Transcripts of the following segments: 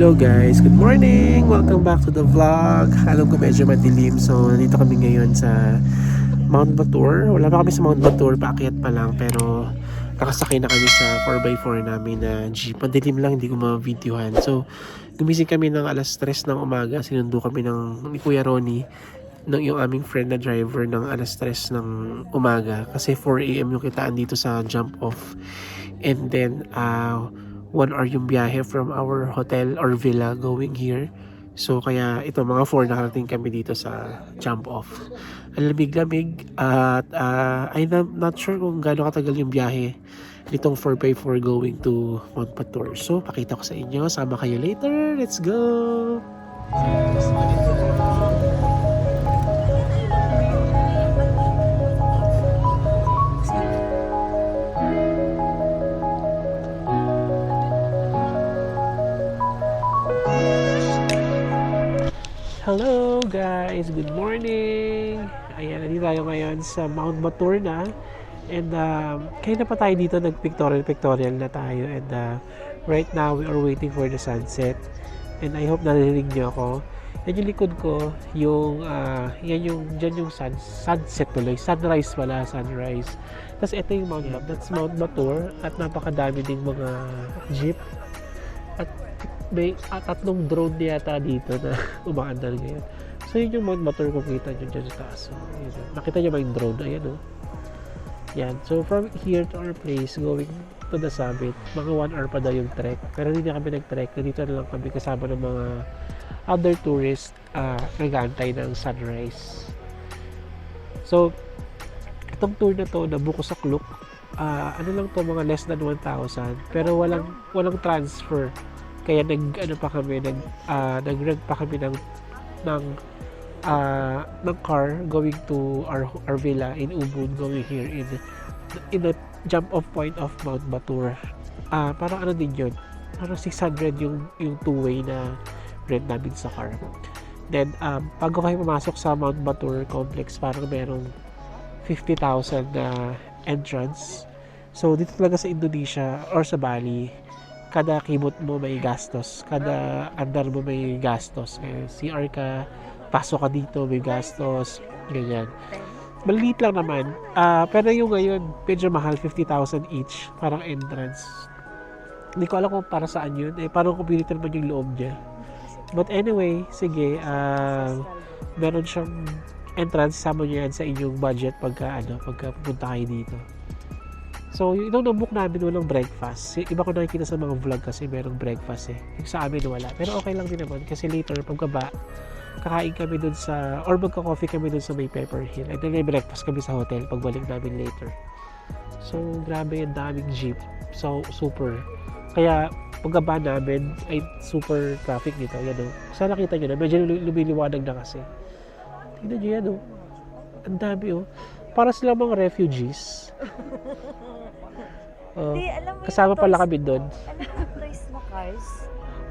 Hello guys, good morning! Welcome back to the vlog. Alam ko medyo madilim, so nandito kami ngayon sa Mount Batur. Wala pa kami sa Mount Batur, paakyat pa lang, pero nakasakay na kami sa 4x4 namin na jeep. Madilim lang, hindi ko ma-videohan. So, gumising kami ng alas 3 ng umaga. Sinundo kami ni Kuya Ronnie, yung aming friend na driver, ng alas 3 ng umaga. Kasi 4 AM yung kitaan dito sa jump off. And then, 1 hour yung biyahe from our hotel or villa going here. So kaya ito mga 4 nakarating kami dito sa jump off. Ang lamig-lamig at I'm not sure kung gaano katagal yung biyahe nitong 4x4 going to Mount Batur. So pakita ko sa inyo, sama kayo later. Let's go! Hello guys! Good morning! Ayan, nandito tayo ngayon sa Mount Batur na. And kaya na pa tayo dito, nag-pictorial na tayo. And right now, we are waiting for the sunset. And I hope narinig nyo ako. Yan yung likod ko, dyan yung sunset tuloy. Sunrise pala, sunrise. Tapos ito yung Mount Batur. That's Mount Batur. At napakadami ding mga jeep. At may tatlong drone yata dito na umaandar ngayon. So yun yung Mount Batur kung kita nyo dyan sa taas. So, yun. Nakita nyo ba yung drone? Ayan o. Yan. So from here to our place, going to the summit, mga 1 hour pa daw yung trek. Pero hindi na kami nag-trek. Nandito na lang kami kasama ng mga other tourists nag-aantay ng sunrise. So, itong tour na to, nabuko sa Klook. Ano lang to, mga less than 1,000. Pero walang transfer. Kaya nag-rent pa kami ng car going to our villa in Ubud, going here in the jump off point of Mount Batur. Parang ano din yun, parang 600 yung two-way na rent namin sa car. Then pag kayo pumasok sa Mount Batur complex, parang merong 50,000 na entrance. So dito talaga sa Indonesia or sa Bali, kada kimot mo may gastos, kada andar mo may gastos. CR ka, pasok ka dito, may gastos, ganyan. Maliit lang naman. Pero yung ngayon, medyo mahal, 50,000 each, parang entrance. Hindi ko alam kung para saan yun. Parang community naman yung loob niya. But anyway, sige, meron siyang entrance, sama niyo yan sa inyong budget pagka pupunta kayo dito. So, yung na-book namin, walang breakfast. Iba ko nakikita sa mga vlog kasi merong breakfast eh. Yung sa amin wala. Pero okay lang din naman kasi later, pagkaba, kakain kami dun or magka-coffee kami dun sa may Pepper Hill. And then may breakfast kami sa hotel pagbalik namin later. So, grabe yung daming jeep. So, super. Kaya, pagkaba namin, ay super traffic dito. Yan o. Sana nakita nyo na, medyo lumiliwanag na kasi. Tignan nyo yan o. Ang dami o. Para sila mga refugees. Kasama pala kami doon. Alam mo yung toys na cars?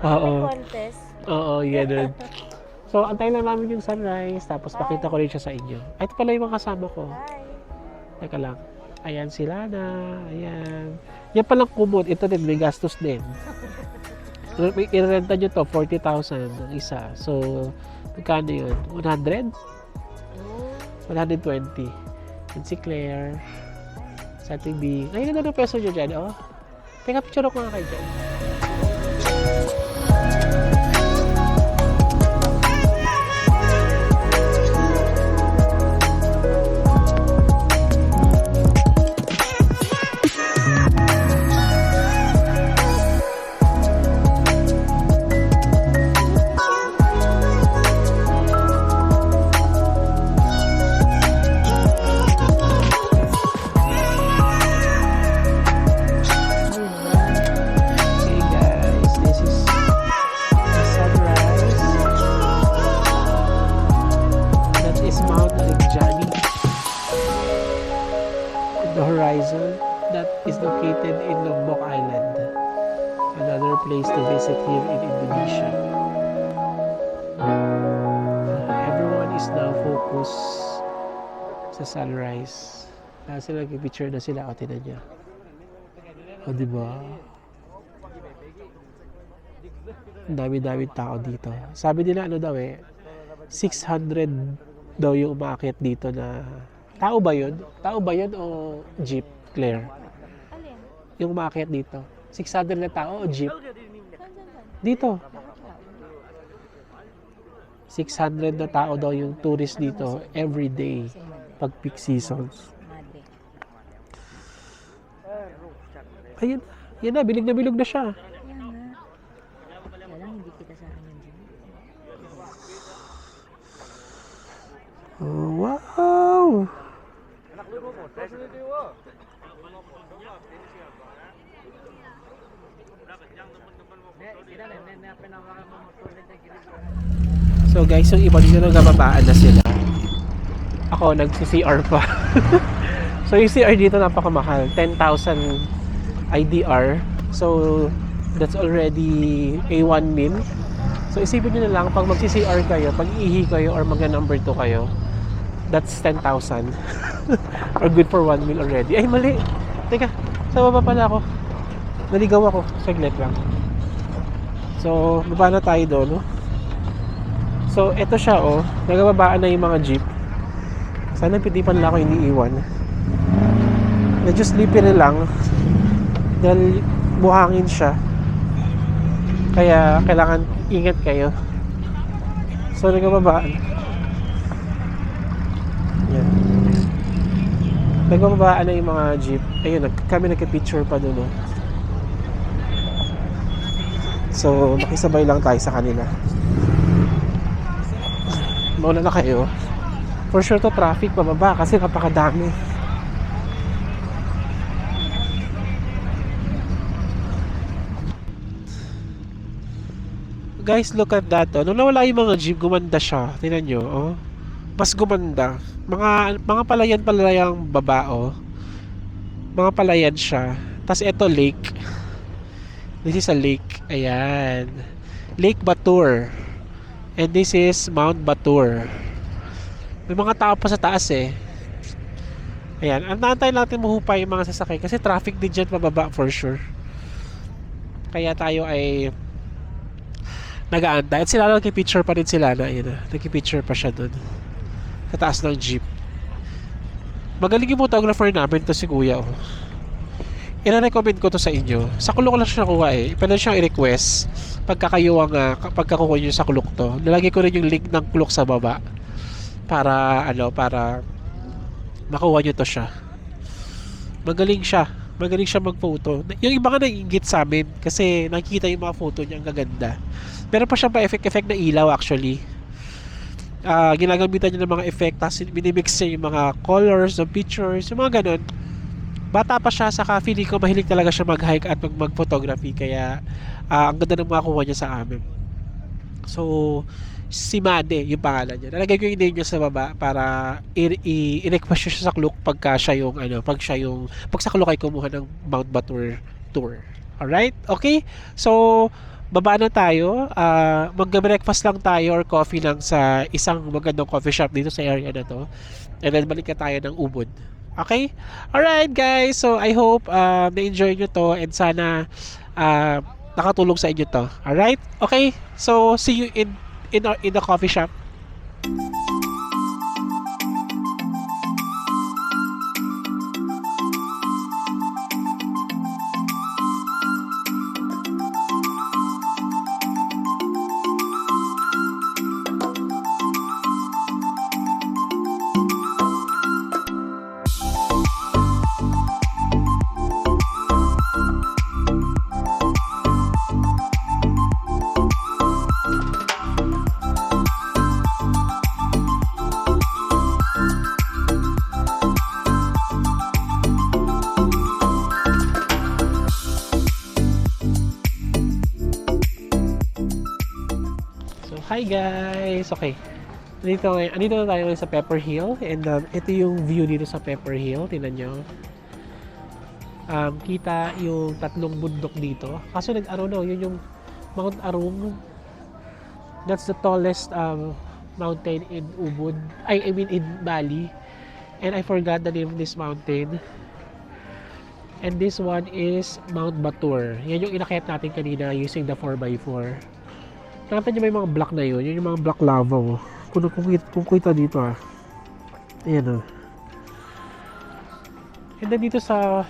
Oo. May contest? Oo, yan. So, antayin lang namin yung sunrise, tapos pakita ko rin siya sa inyo. Ay, ito pala yung mga kasama ko. Hi! Teka lang. Ayan sila na. Ayan. Yan palang kumot. Ito din, may gastos din. I-renta nyo to, 40,000 ang isa. So, magkano yun? 100? 120. And si Claire. Sa ating B. Ay, ganda ng peso nyo dyan, oh. Teka, picture ako nga kayo dyan. That is located in Lombok Island, another place to visit here in Indonesia. Everyone is now focused sa sunrise. Kasi nag-picture na sila. O, tinan niya. O, diba? Ang dami-dami tao dito. Sabi nila ano daw 600 daw yung umaakyat dito na... Tao ba yun? Tao ba yun o jeep, Claire? Alin? Yung umaakyat dito. 600 na tao o jeep? Saan? Dito. Bakit tao? 600 na tao daw yung tourist dito every day pag peak seasons. Madre. Ayun, yan na bilog na siya. Kaya nga. Kaya lang hindi kita sa akin yun dyan. Oh, wow! So guys, yung iba dito nagkababaan na sila. Ako, nagsi-CR pa. So yung CR dito napakamahal. 10,000 IDR. So that's already a 1 mil. So isipin nyo na lang, pag magsi-CR kayo, pag iihi kayo or magna-number 2 kayo, that's 10,000. Or good for 1 mil already. Ay, mali! Teka, sa baba pala ako. Naligaw ako. Saglit lang. So, baba na tayo doon, no? So, eto siya, oh. Nagababaan na yung mga jeep. Sana piti pa nila ako iniiwan. Medyo slippery lang. Dahil buhangin siya. Kaya, kailangan ingat kayo. So, nagababaan. Yan. Nagbababaan na yung mga jeep. Ayun, kami nagka-picture pa doon, oh. So, makisabay lang tayo sa kanila. Mauna na kayo. For sure to traffic pababa kasi napakadami. Guys, look at that. Oh. Nung nawala yung mga jeep, gumanda siya. Tingnan nyo, oh. Mas gumanda. Mga palayan-palayang baba, oh. Mga palayan siya. Tapos ito, lake. This is a lake. Ayan. Lake Batur. And this is Mount Batur. May mga tao pa sa taas eh. Ayan. Antayin natin mahupay yung mga sasakay. Kasi traffic din dyan pababa for sure. Kaya tayo ay nag-aantay. At sila nagkipicture pa rin sila na yun. Nagkipicture pa siya dun. Sa taas ng jeep. Magaling yung photographer namin to si Kuya. Oh. I-recommend ko to sa inyo. Sa kulok lang siya nakuha eh. Pwede siyang i-request pagkakuha nyo sa kulok to. Nalagay ko rin yung link ng kulok sa baba. Para makuha nyo to siya. Magaling siya. Magaling siya mag-photo. Yung iba nga naiingit sa amin kasi nakikita yung mga photo niya ang gaganda. Meron pa siyang pa-effect na ilaw actually. Ginagamitan niya ng mga effect tapos minimix niya yung mga colors ng pictures, yung mga ganun. Bata pa siya, saka feeling ko mahilig talaga siya mag-hike at mag-photography kaya ang ganda ng mga kuha niya sa amin. So si Made yung pangalan niya. Nalagay ko yung name niya sa baba para i-request siya sa Klook pag sa Klook ay kumuha ng Mount Batur tour. Alright? Okay? So baba na tayo. Mag-breakfast lang tayo or coffee lang sa isang magandang coffee shop dito sa area na to. And then balik na tayo ng Ubud. Okay? Alright guys. So I hope na-enjoy nyo to and sana nakatulong sa inyo to. Alright? Okay? So see you in the coffee shop. Hi guys! Okay. Andito na tayo sa Pepper Hill and ito yung view dito sa Pepper Hill. Tingnan nyo. Kita yung tatlong bundok dito. Kaso yun yung Mount Arung. That's the tallest mountain in Ubud. I mean in Bali. And I forgot the name of this mountain. And this one is Mount Batur. Yan yung inakyat natin kanina using the 4x4. Nakita niyo ba yung mga black na yun? Yun yung mga black lava, oh. Kung kita dito, ah. Ayan, oh. And then dito sa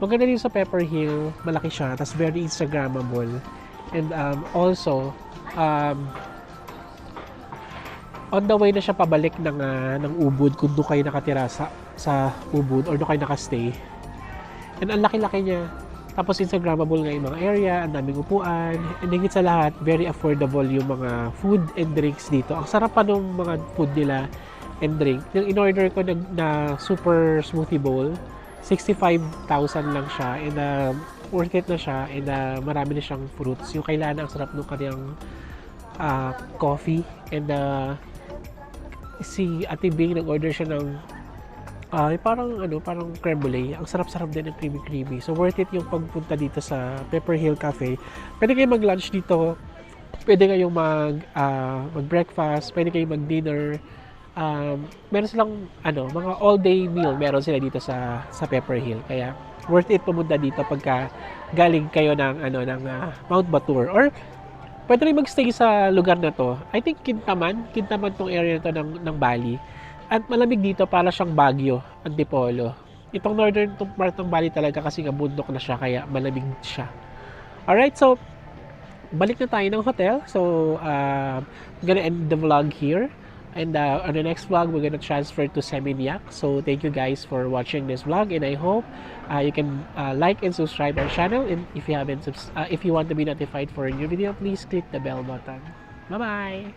maganda dito sa Pepper Hill, malaki siya, tas very Instagrammable. And also on the way na siya pabalik ng Ubud kung doon kayo nakatira sa Ubud or doon kayo nakastay. And ang laki-laki niya. Tapos Instagrammable nga yung mga area, ang daming upuan, and higit sa lahat, very affordable yung mga food and drinks dito. Ang sarap pa ng mga food nila and drink. Yung in-order ko na super smoothie bowl, 65,000 lang siya, and worth it na siya, and marami na siyang fruits. Yung kailangan, ang sarap ng kanyang coffee, and si Ate Bing nag-order siya ng parang creme brulee. Ang sarap-sarap din ng creamy. So worth it yung pagpunta dito sa Pepper Hill Cafe. Pwede kayong mag-lunch dito. Pwede kayong mag-breakfast, pwede kayong mag-dinner. Meron silang mga all-day meal meron sila dito sa Pepper Hill. Kaya worth it pumunta dito pagka galing kayo ng Mount Batur, or pwede rin magstay sa lugar na to. I think Kintaman tong area na to ng Bali. At malamig dito, para siyang Baguio, Antipolo. Itong northern part ng Bali talaga kasi nga bundok na siya, kaya malamig siya. Alright, so balik na tayo ng hotel. So I'm gonna end the vlog here. And on the next vlog, we're gonna transfer to Seminyak. So thank you guys for watching this vlog, and I hope you can like and subscribe our channel. And if you haven't, if you want to be notified for a new video, please click the bell button. Bye bye.